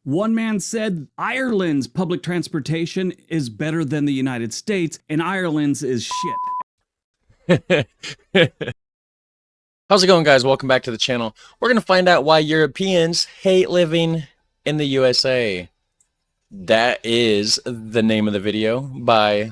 One man said Ireland's public transportation is better than the United States, and Ireland's is shit. How's it going, guys? Welcome back to the channel. We're going to find out why Europeans hate living in the USA. That is the name of the video by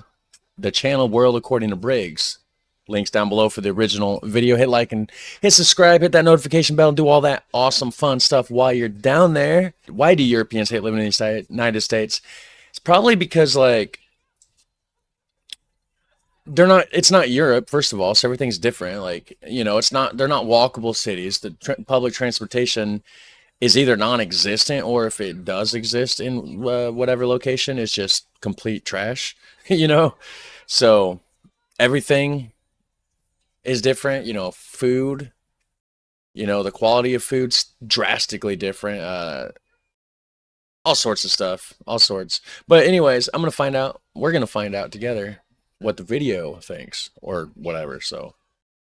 the channel World According to Briggs. Links down below for the original video. Hit like and hit subscribe, hit that notification bell, and do all that awesome fun stuff while you're down there. Why do Europeans hate living in the United States? It's probably because, like, it's not Europe, first of all, so everything's different. Like, you know, they're not walkable cities. The public transportation is either non-existent, or if it does exist in whatever location, it's just complete trash, you know? So everything is different, you know. Food, you know, the quality of food's drastically different. All sorts of stuff, all sorts. But anyways, we're gonna find out together what the video thinks, or whatever. So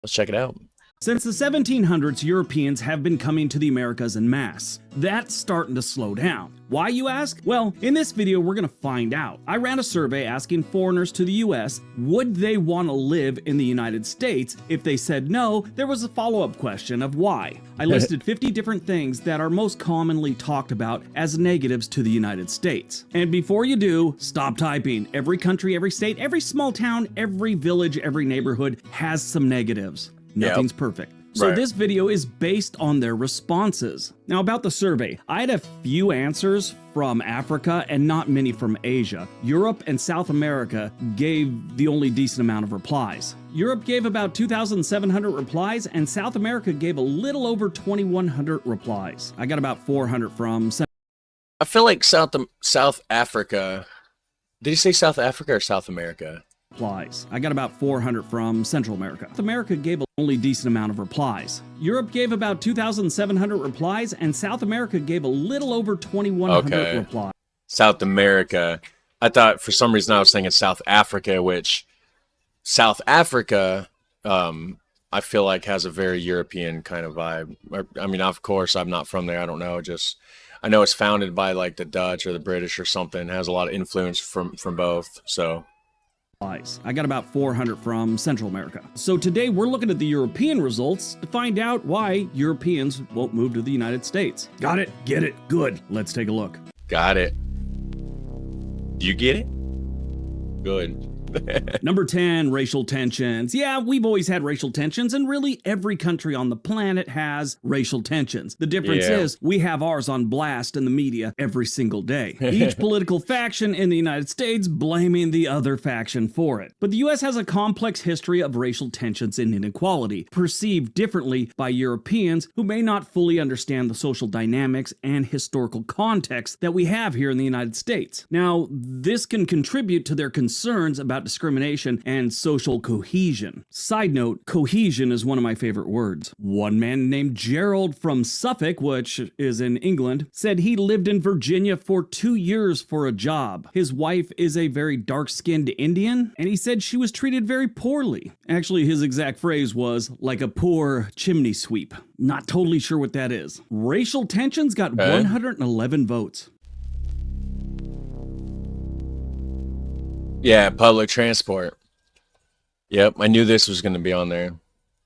let's check it out. Since the 1700s, Europeans have been coming to the Americas en masse. That's starting to slow down. Why, you ask? Well, in this video, we're gonna find out. I ran a survey asking foreigners to the US, would they want to live in the United States? If they said no, there was a follow-up question of why. I listed 50 different things that are most commonly talked about as negatives to the United States. And before you do, stop typing. Every country, every state, every small town, every village, every neighborhood has some negatives. Nothing's perfect. So Right. This video is based on their responses. Now, about the survey, I had a few answers from Africa and not many from Asia. Europe and South America gave the only decent amount of replies. Europe gave about 2,700 replies, and South America gave a little over 2,100 replies. I got about 400 from I feel like South Africa. Did you say South Africa or South America? replies. I got about 400 from Central America. South America gave a only decent amount of replies. Europe gave about 2,700 replies, and South America gave a little over 2,100 replies. South America. I thought for some reason I was thinking South Africa, which South Africa, I feel like has a very European kind of vibe. I mean, of course, I'm not from there. I don't know. I know it's founded by like the Dutch or the British or something. It has a lot of influence from both. So. I got about 400 from Central America. So today we're looking at the European results to find out why Europeans won't move to the United States. Got it? Get it? Good. Let's take a look. Got it. You get it? Good. Number 10, racial tensions. Yeah, we've always had racial tensions, and really every country on the planet has racial tensions. The difference is we have ours on blast in the media every single day. Each political faction in the United States blaming the other faction for it. But the US has a complex history of racial tensions and inequality, perceived differently by Europeans who may not fully understand the social dynamics and historical context that we have here in the United States. Now, this can contribute to their concerns about discrimination and social cohesion. Side note, cohesion is one of my favorite words. One man named Gerald from Suffolk, which is in England, said he lived in Virginia for 2 years for a job. His wife is a very dark-skinned Indian, and he said she was treated very poorly. Actually, his exact phrase was, like a poor chimney sweep. Not totally sure what that is. Racial tensions got 111 votes. Yeah, public transport. Yep, I knew this was going to be on there.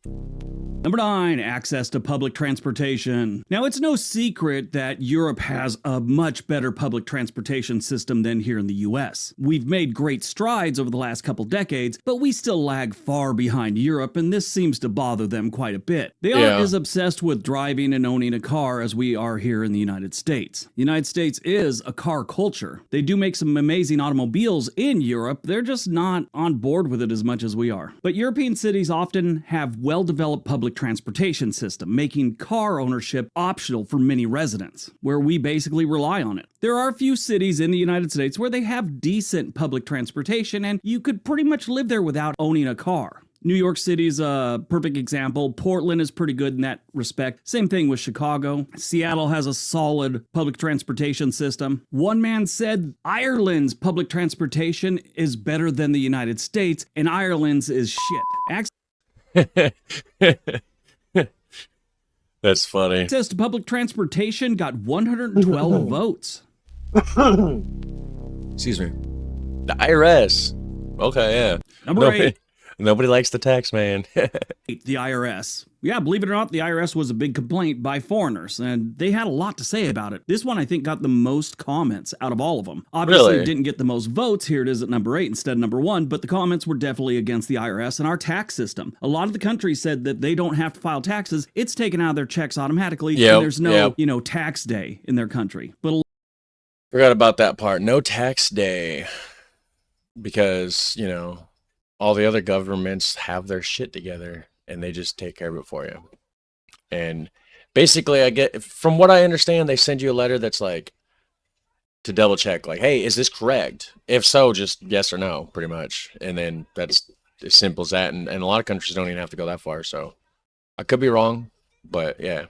Number 9, access to public transportation. Now, it's no secret that Europe has a much better public transportation system than here in the US. We've made great strides over the last couple decades, but we still lag far behind Europe, and this seems to bother them quite a bit. They aren't as obsessed with driving and owning a car as we are here in the United States. The United States is a car culture. They do make some amazing automobiles in Europe, they're just not on board with it as much as we are. But European cities often have well-developed public transportation system, making car ownership optional for many residents, where we basically rely on it. There are a few cities in the United States where they have decent public transportation, and you could pretty much live there without owning a car. New York City's a perfect example. Portland is pretty good in that respect. Same thing with Chicago. Seattle has a solid public transportation system. One man said Ireland's public transportation is better than the United States, and Ireland's is shit. That's funny. Access to public transportation got 112 votes. Excuse me. The IRS. Okay, yeah. Number 8. Nobody likes the tax man. The IRS. Yeah, believe it or not, the IRS was a big complaint by foreigners, and they had a lot to say about it. This one, I think, got the most comments out of all of them. Obviously, Really? it didn't get the most votes. Here it is at number 8 instead of number 1, but the comments were definitely against the IRS and our tax system. A lot of the countries said that they don't have to file taxes. It's taken out of their checks automatically, and there's no, tax day in their country. But forgot about that part. No tax day. Because, all the other governments have their shit together and they just take care of it for you. And basically, from what I understand, they send you a letter that's like to double check, like, hey, is this correct? If so, just yes or no, pretty much. And then that's as simple as that. And a lot of countries don't even have to go that far. So I could be wrong, but yeah.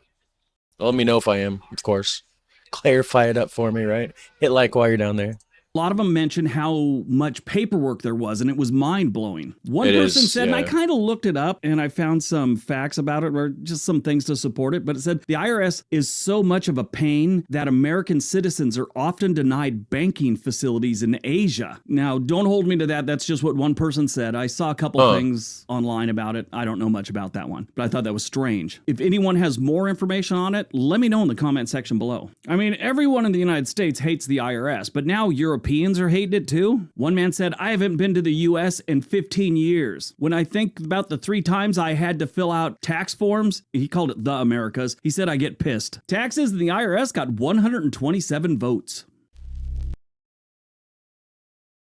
Let me know if I am, of course. Clarify it up for me, right? Hit like while you're down there. a lot of them mentioned how much paperwork there was, and it was mind-blowing. One person said, and I kind of looked it up, and I found some facts about it, or just some things to support it, but it said the IRS is so much of a pain that American citizens are often denied banking facilities in Asia. Now, don't hold me to that. That's just what one person said. I saw a couple things online about it. I don't know much about that one, but I thought that was strange. If anyone has more information on it, let me know in the comment section below. I mean, everyone in the United States hates the IRS, but now Europeans are hating it too. One man said, I haven't been to the US in 15 years. When I think about the 3 times I had to fill out tax forms, he called it the Americas, he said I get pissed. Taxes in the IRS got 127 votes.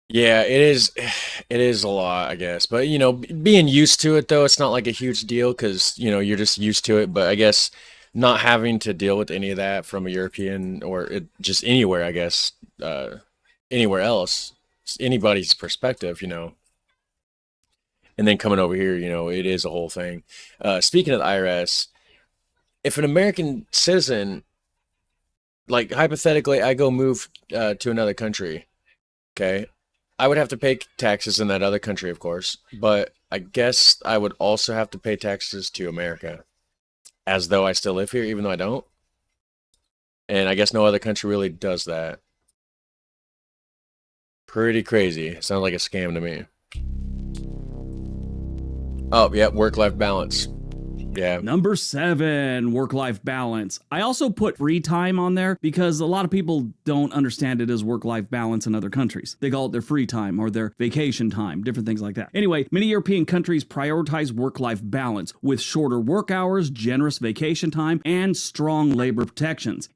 Yeah, it is a lot, I guess. But, you know, being used to it, though, it's not like a huge deal because, you know, you're just used to it. But I guess not having to deal with any of that from a European or just anywhere, I guess, anywhere else, it's anybody's perspective, you know. And then coming over here, you know, it is a whole thing. Speaking of the IRS, if an American citizen, like hypothetically, I go move to another country, okay? I would have to pay taxes in that other country, of course, but I guess I would also have to pay taxes to America as though I still live here, even though I don't. And I guess no other country really does that. Pretty crazy. Sounds like a scam to me. Oh, yeah, work-life balance. Yeah. Number 7, work-life balance. I also put free time on there because a lot of people don't understand it as work-life balance in other countries. They call it their free time or their vacation time, different things like that. Anyway, many European countries prioritize work-life balance with shorter work hours, generous vacation time, and strong labor protections.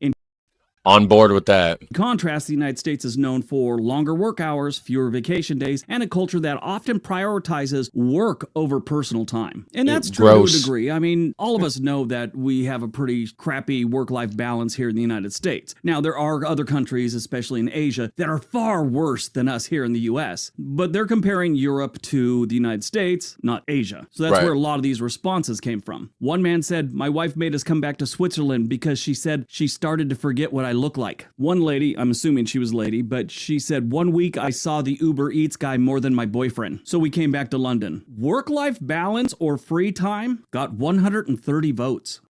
On board with that. In contrast, the United States is known for longer work hours, fewer vacation days, and a culture that often prioritizes work over personal time. And that's true to a degree. I mean, all of us know that we have a pretty crappy work-life balance here in the United States. Now, there are other countries, especially in Asia, that are far worse than us here in the US. But they're comparing Europe to the United States, not Asia. So that's where a lot of these responses came from. One man said, my wife made us come back to Switzerland because she said she started to forget what I look like. One lady, I'm assuming she was a lady, but she said, 1 week I saw the Uber Eats guy more than my boyfriend. So we came back to London. Work-life balance or free time got 130 votes.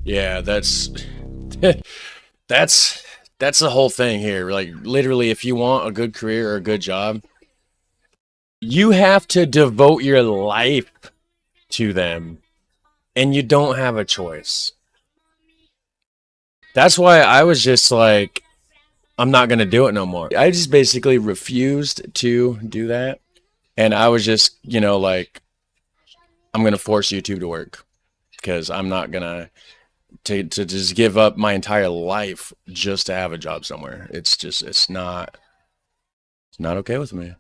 Yeah, that's the whole thing here. Like literally, if you want a good career or a good job, you have to devote your life to them, and you don't have a choice. That's why I was just like, I'm not going to do it no more. I just basically refused to do that. And I was just, you know, like, I'm going to force YouTube to work because I'm not going to just give up my entire life just to have a job somewhere. It's just, it's not okay with me.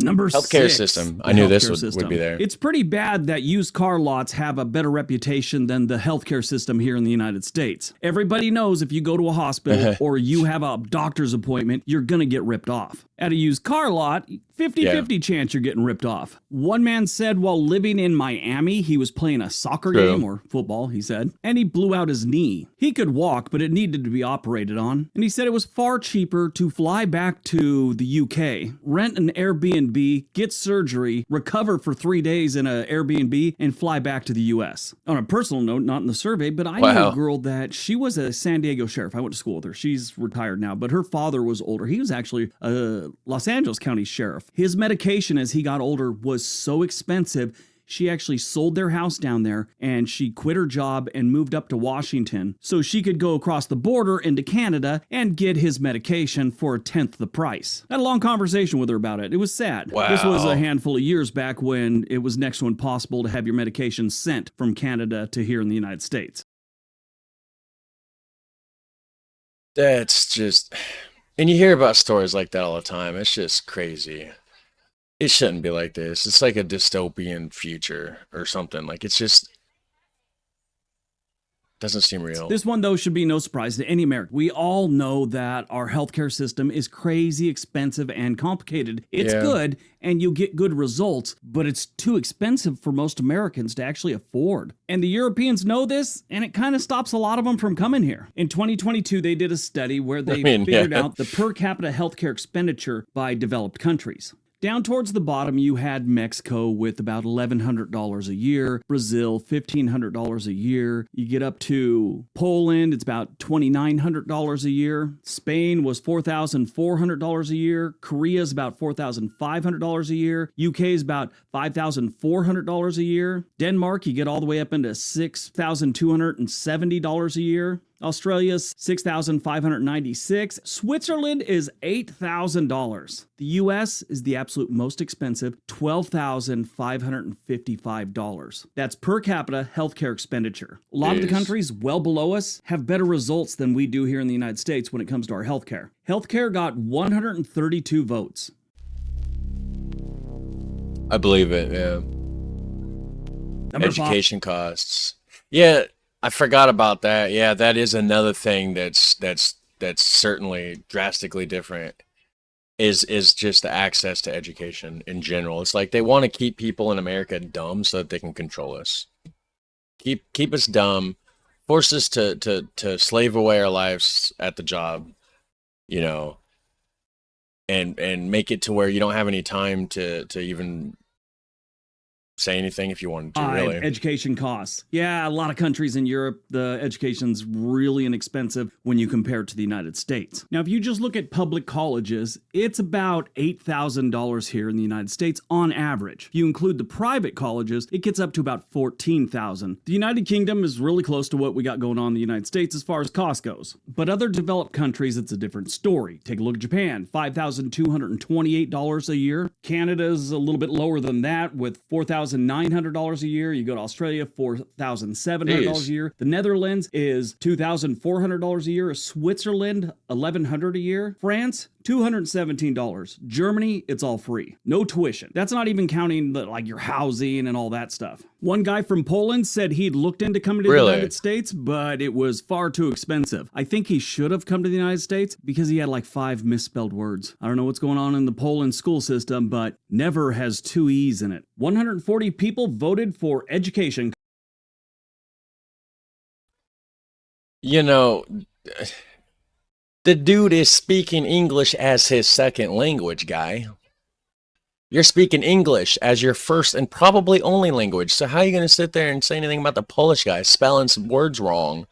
Number 6. Healthcare system. I knew this would be there. It's pretty bad that used car lots have a better reputation than the healthcare system here in the United States. Everybody knows if you go to a hospital or you have a doctor's appointment, you're going to get ripped off. At a used car lot, 50-50 chance you're getting ripped off. One man said while living in Miami, he was playing a soccer game or football, he said, and he blew out his knee. He could walk, but it needed to be operated on. And he said it was far cheaper to fly back to the UK, rent an Airbnb Airbnb, get surgery, recover for 3 days in an Airbnb, and fly back to the U.S. On a personal note, not in the survey, but I knew a girl that she was a San Diego sheriff. I went to school with her. She's retired now, but her father was older. He was actually a Los Angeles County sheriff. His medication as he got older was so expensive, she actually sold their house down there and she quit her job and moved up to Washington so she could go across the border into Canada and get his medication for a tenth the price. I had a long conversation with her about it. It was sad. Wow. This was a handful of years back when it was next to impossible to have your medication sent from Canada to here in the United States. That's just, and you hear about stories like that all the time. It's just crazy. It shouldn't be like this. It's like a dystopian future or something. Like, it's just doesn't seem real. This one, though, should be no surprise to any American. We all know that our healthcare system is crazy expensive and complicated. It's good and you get good results, but it's too expensive for most Americans to actually afford. And the Europeans know this, and it kind of stops a lot of them from coming here. In 2022, they did a study where they figured out the per capita healthcare expenditure by developed countries. Down towards the bottom, you had Mexico with about $1,100 a year, Brazil, $1,500 a year. You get up to Poland, it's about $2,900 a year. Spain was $4,400 a year. Korea is about $4,500 a year. UK is about $5,400 a year. Denmark, you get all the way up into $6,270 a year. Australia's $6,596. Switzerland is $8,000. The US is the absolute most expensive, $12,555. That's per capita healthcare expenditure. A lot of the countries well below us have better results than we do here in the United States when it comes to our healthcare. Healthcare got 132 votes. I believe it, yeah. Education costs. Yeah. I forgot about that. Yeah, that is another thing that's certainly drastically different is just the access to education in general. It's like they want to keep people in America dumb so that they can control us. Keep us dumb, force us to slave away our lives at the job, you know, and make it to where you don't have any time to even say anything if you wanted to, really. Education costs. Yeah, a lot of countries in Europe, the education's really inexpensive when you compare it to the United States. Now, if you just look at public colleges, it's about $8,000 here in the United States on average. If you include the private colleges, it gets up to about $14,000. The United Kingdom is really close to what we got going on in the United States as far as cost goes. But other developed countries, it's a different story. Take a look at Japan, $5,228 a year. Canada's a little bit lower than that with $4,900 a year. You go to Australia, $4,700 a year. The Netherlands is $2,400 a year. Switzerland, $1,100 a year. France, $217. Germany, it's all free. No tuition. That's not even counting like your housing and all that stuff. One guy from Poland said he'd looked into coming to the United States, but it was far too expensive. I think he should have come to the United States because he had like 5 misspelled words. I don't know what's going on in the Poland school system, but never has 2 E's in it. 140 people voted for education. You know, the dude is speaking English as his second language, guy. You're speaking English as your first and probably only language. So how are you going to sit there and say anything about the Polish guy spelling some words wrong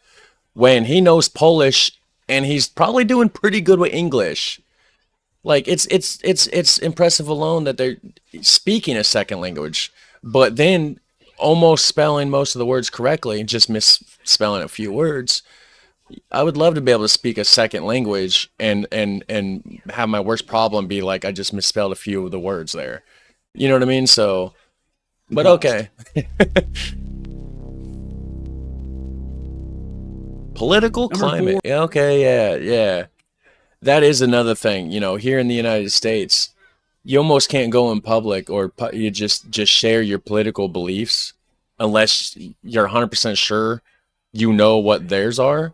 when he knows Polish and he's probably doing pretty good with English? Like, it's impressive alone that they're speaking a second language, but then almost spelling most of the words correctly and just misspelling a few words. I would love to be able to speak a second language and have my worst problem be like I just misspelled a few of the words there. You know what I mean? So, but okay. Political climate. Okay, yeah. That is another thing. You know, here in the United States, you almost can't go in public or you just share your political beliefs unless you're 100% sure you know what theirs are.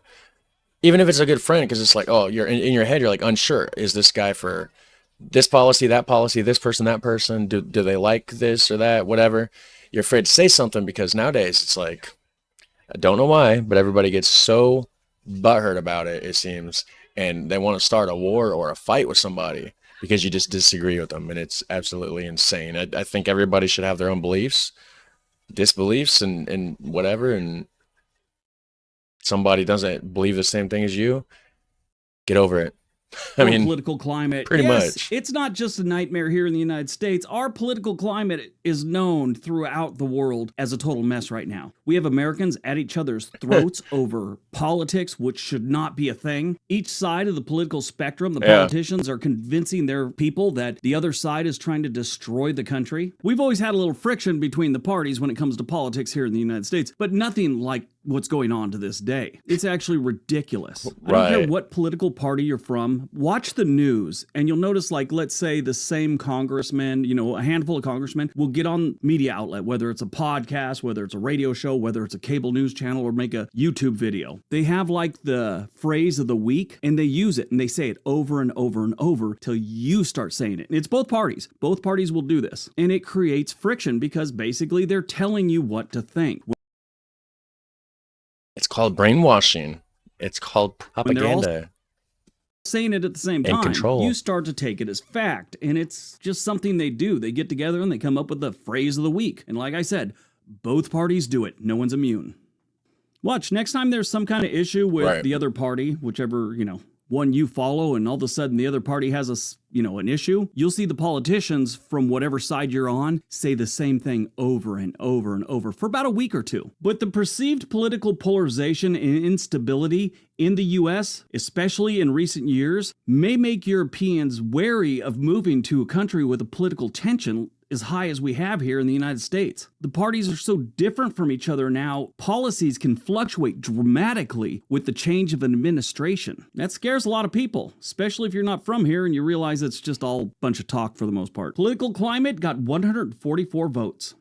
Even if it's a good friend, because it's like, oh, you're in your head, you're like unsure. Is this guy for this policy, that policy, this person, that person? Do they like this or that, whatever? You're afraid to say something because nowadays it's like, I don't know why, but everybody gets so butthurt about it, it seems, and they want to start a war or a fight with somebody because you just disagree with them, and it's absolutely insane. I think everybody should have their own beliefs, disbeliefs, and whatever, and somebody doesn't believe the same thing as you, get over it. I mean, political climate. pretty Yes, much. it's not just a nightmare here in the United States. Our political climate is known throughout the world as a total mess right now. We have Americans at each other's throats over politics, which should not be a thing. Each side of the political spectrum, the politicians are convincing their people that the other side is trying to destroy the country. We've always had a little friction between the parties when it comes to politics here in the United States, but nothing like what's going on to this day. It's actually ridiculous. I don't care what political party you're from. Watch the news and you'll notice, like, let's say the same congressman, you know, a handful of congressmen will get on media outlet, whether it's a podcast, whether it's a radio show, whether it's a cable news channel, or make a YouTube video. They have like the phrase of the week and they use it and they say it over and over and over till you start saying it. And it's both parties. Both parties will do this. And it creates friction because basically they're telling you what to think. It's called brainwashing. It's called propaganda. Saying it at the same time, control. You start to take it as fact, and it's just something they do. They get together and they come up with the phrase of the week. And like I said, both parties do it. No one's immune. Watch, next time there's some kind of issue with the other party, whichever, you know, one you follow, and all of a sudden the other party has an issue, you'll see the politicians from whatever side you're on say the same thing over and over and over for about a week or two. But the perceived political polarization and instability in the US, especially in recent years, may make Europeans wary of moving to a country with a political tension as high as we have here in the United States. The parties are so different from each other now, policies can fluctuate dramatically with the change of an administration. That scares a lot of people, especially if you're not from here and you realize it's just all a bunch of talk for the most part. Political climate got 144 votes.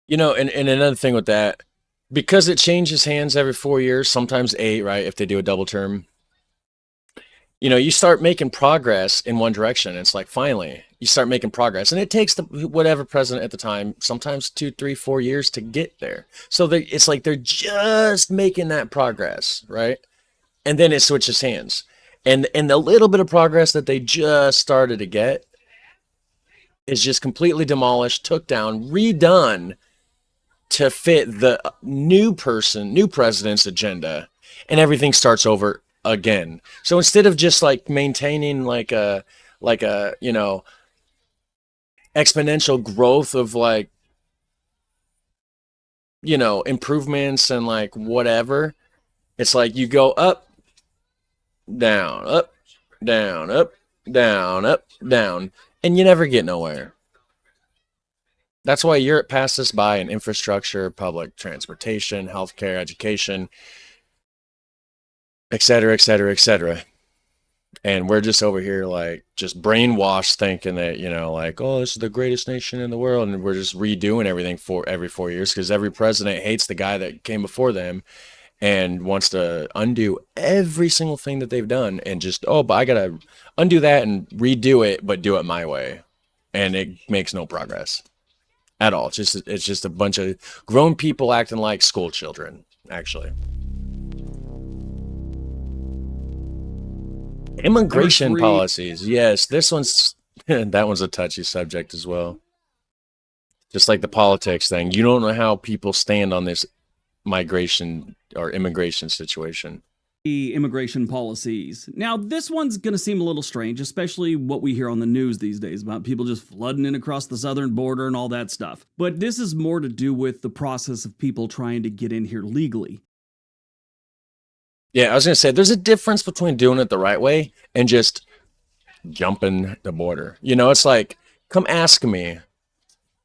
You know, and another thing with that, because it changes hands every 4 years, sometimes 8, right, if they do a double term, you know, you start making progress in one direction. It's like, finally, you start making progress. And it takes whatever president at the time, sometimes 2, 3, 4 years to get there. So it's like they're just making that progress, right? And then it switches hands. And the little bit of progress that they just started to get is just completely demolished, took down, redone to fit the new president's agenda. And everything starts over again. So instead of just like maintaining like a you know, exponential growth of like, you know, improvements and like whatever, it's like you go up, down, up, down, up, down, up, down, and you never get nowhere. That's why Europe passed us by in infrastructure, public transportation, healthcare, education, et cetera, et cetera, et cetera. And we're just over here like just brainwashed thinking that, you know, like, oh, this is the greatest nation in the world. And we're just redoing everything for every 4 years because every president hates the guy that came before them and wants to undo every single thing that they've done and just, oh, but I got to undo that and redo it, but do it my way. And it makes no progress at all. It's just a bunch of grown people acting like school children, actually. Immigration policies. Yes, this one's that one's a touchy subject as well. Just like the politics thing. You don't know how people stand on this migration or immigration situation. The immigration policies. Now, this one's going to seem a little strange, especially what we hear on the news these days about people just flooding in across the southern border and all that stuff. But this is more to do with the process of people trying to get in here legally. Yeah, I was going to say, there's a difference between doing it the right way and just jumping the border. You know, it's like, come ask me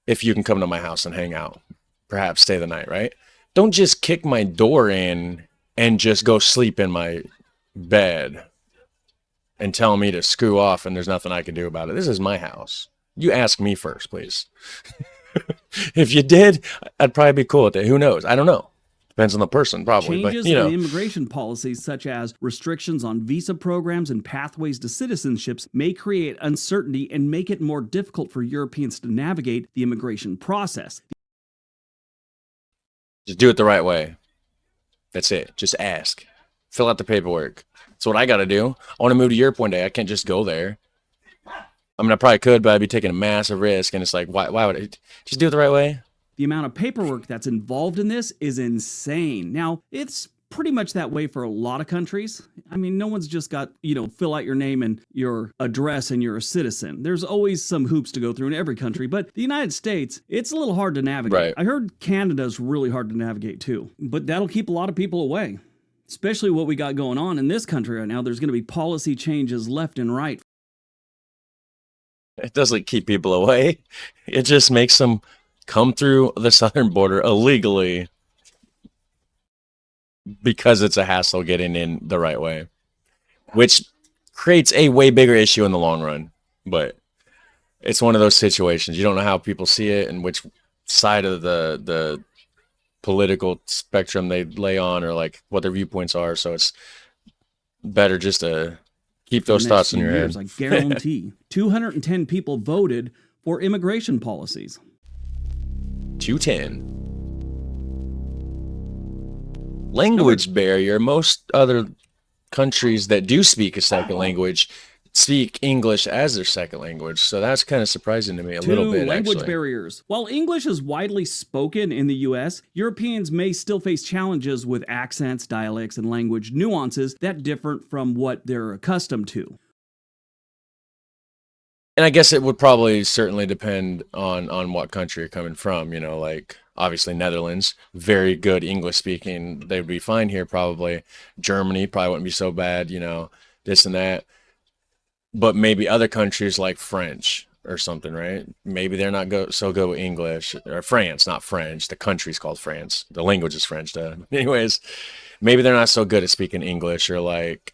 if you can come to my house and hang out, perhaps stay the night, right? Don't just kick my door in and just go sleep in my bed and tell me to screw off and there's nothing I can do about it. This is my house. You ask me first, please. If you did, I'd probably be cool with it. Who knows? I don't know. Depends on the person, probably. Changes but, you know. in immigration policies, such as restrictions on visa programs and pathways to citizenships, may create uncertainty and make it more difficult for Europeans to navigate the immigration process. Just do it the right way. That's it. Just ask fill out the paperwork. That's what I got to do. I want to move to Europe one day. I can't just go there. I mean, I probably could, but I'd be taking a massive risk. And it's like, why would I just do it the right way? The amount of paperwork that's involved in this is insane. Now, it's pretty much that way for a lot of countries. I mean, no one's just got, fill out your name and your address and you're a citizen. There's always some hoops to go through in every country, but the United States, it's a little hard to navigate. Right. I heard Canada's really hard to navigate too, but that'll keep a lot of people away, especially what we got going on in this country right now. There's going to be policy changes left and right. It doesn't keep people away. It just makes them come through the southern border illegally because it's a hassle getting in the right way, which creates a way bigger issue in the long run. But it's one of those situations. You don't know how people see it and which side of the political spectrum they lay on, or like what their viewpoints are. So it's better just to keep those thoughts in your head. I guarantee 210 people voted for immigration policies. 210. Language barrier. Most other countries that do speak a second language speak English as their second language. So that's kind of surprising to me a little bit, language actually. barriers. While English is widely spoken in the US, Europeans may still face challenges with accents, dialects, and language nuances that differ from what they're accustomed to. And I guess it would probably certainly depend on what country you're coming from, like obviously Netherlands, very good English speaking. They would be fine here probably. Germany probably wouldn't be so bad, this and that. But maybe other countries like French or something, right? Maybe they're not so good with English. Or France, not French. The country's called France. The language is French, though. Anyways, maybe they're not so good at speaking English, or like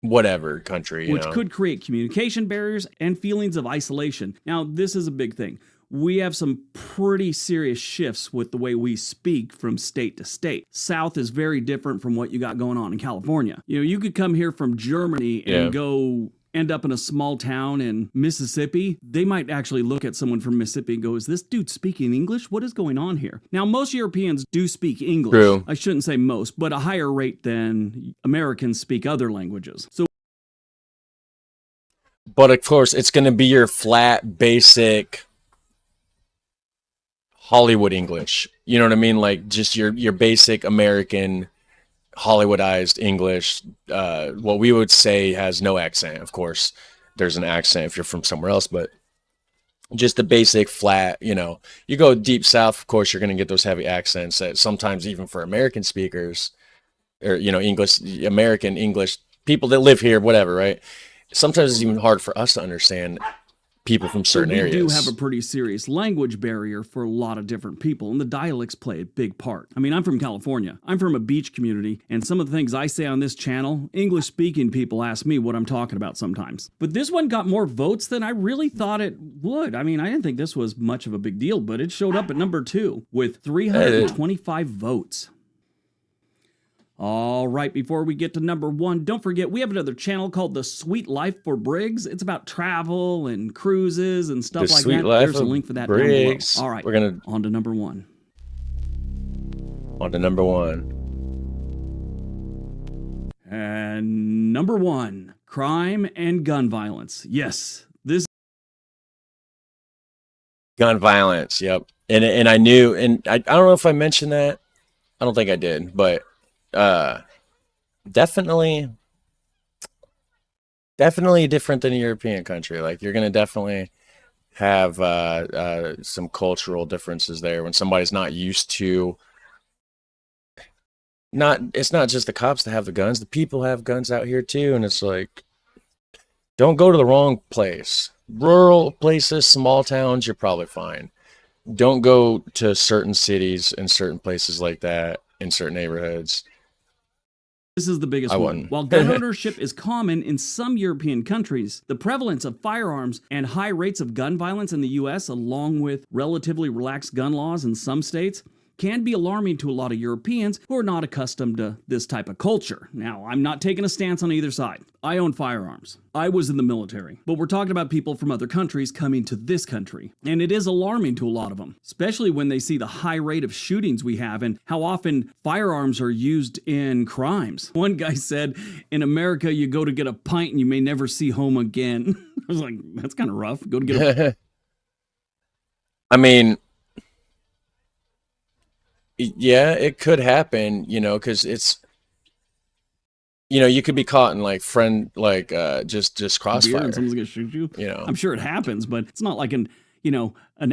whatever country, which could create communication barriers and feelings of isolation. Now, this is a big thing. We have some pretty serious shifts with the way we speak from state to state. South is very different from what you got going on in California. You could come here from Germany and go end up in a small town in Mississippi. They might actually look at someone from Mississippi and go, is this dude speaking English? What is going on here? Now, most Europeans do speak English. True. I shouldn't say most, but a higher rate than Americans speak other languages. But of course, it's going to be your flat, basic Hollywood English. You know what I mean? Like just your basic American Hollywoodized English. What we would say has no accent. Of course, there's an accent if you're from somewhere else, but just the basic flat, you go deep south, of course, you're going to get those heavy accents that sometimes even for American speakers or, American English, people that live here, whatever, right? Sometimes it's even hard for us to understand people from certain areas. We do have a pretty serious language barrier for a lot of different people, and the dialects play a big part. I mean, I'm from California. I'm from a beach community, and some of the things I say on this channel, English-speaking people ask me what I'm talking about sometimes. But this one got more votes than I really thought it would. I mean, I didn't think this was much of a big deal, but it showed up at number 2 with 325 votes. All right, before we get to number 1, don't forget, we have another channel called The Sweet Life for Briggs. It's about travel and cruises and stuff like that. There's a link for that down below. All right, on to number 1. On to number 1. And number 1, crime and gun violence. Yes, this gun violence, yep. And I knew, and I don't know if I mentioned that. I don't think I did, but definitely different than a European country. Like you're going to definitely have some cultural differences there when somebody's not used to it's not just the cops that have the guns, the people have guns out here too. And it's like, don't go to the wrong place. Rural places, small towns, you're probably fine. Don't go to certain cities and certain places like that in certain neighborhoods. This is the biggest one. While gun ownership is common in some European countries, the prevalence of firearms and high rates of gun violence in the U.S., along with relatively relaxed gun laws in some states, can be alarming to a lot of Europeans who are not accustomed to this type of culture. Now, I'm not taking a stance on either side. I own firearms. I was in the military. But we're talking about people from other countries coming to this country. And it is alarming to a lot of them, especially when they see the high rate of shootings we have and how often firearms are used in crimes. One guy said, in America, you go to get a pint and you may never see home again. I was like, that's kind of rough. Go to get a... I mean, yeah, it could happen, you know, because it's, you know, you could be caught in like just crossfire. And someone's gonna shoot you. You know, I'm sure it happens, but it's not like an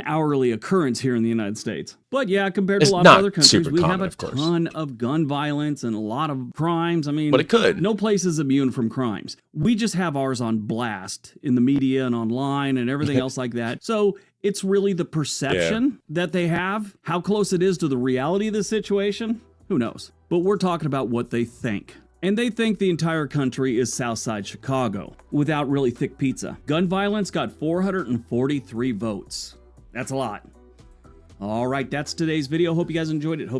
hourly occurrence here in the United States. But yeah, compared to a lot of other countries, we have a ton of gun violence and a lot of crimes. I mean, but it could. No place is immune from crimes. We just have ours on blast in the media and online and everything else like that. So it's really the perception that they have. How close it is to the reality of the situation, who knows? But we're talking about what they think. And they think the entire country is Southside Chicago, without really thick pizza. Gun violence got 443 votes. That's a lot. All right, that's today's video. Hope you guys enjoyed it.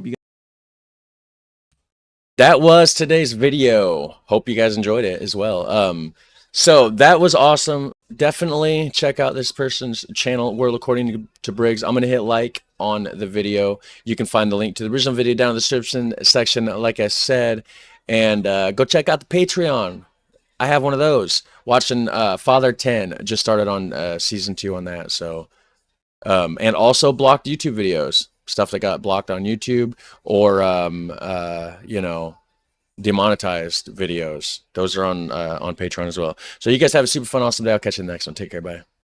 That was today's video. Hope you guys enjoyed it as well. So that was awesome. Definitely check out this person's channel, World According to Briggs. I'm going to hit like on the video. You can find the link to the original video down in the description section, like I said. And go check out the Patreon. I have one of those. Watching Father 10 just started on season 2 on that. So, and also blocked YouTube videos, stuff that got blocked on YouTube, or you know, demonetized videos. Those are on Patreon as well. So you guys have a super fun, awesome day. I'll catch you in the next one. Take care. Bye.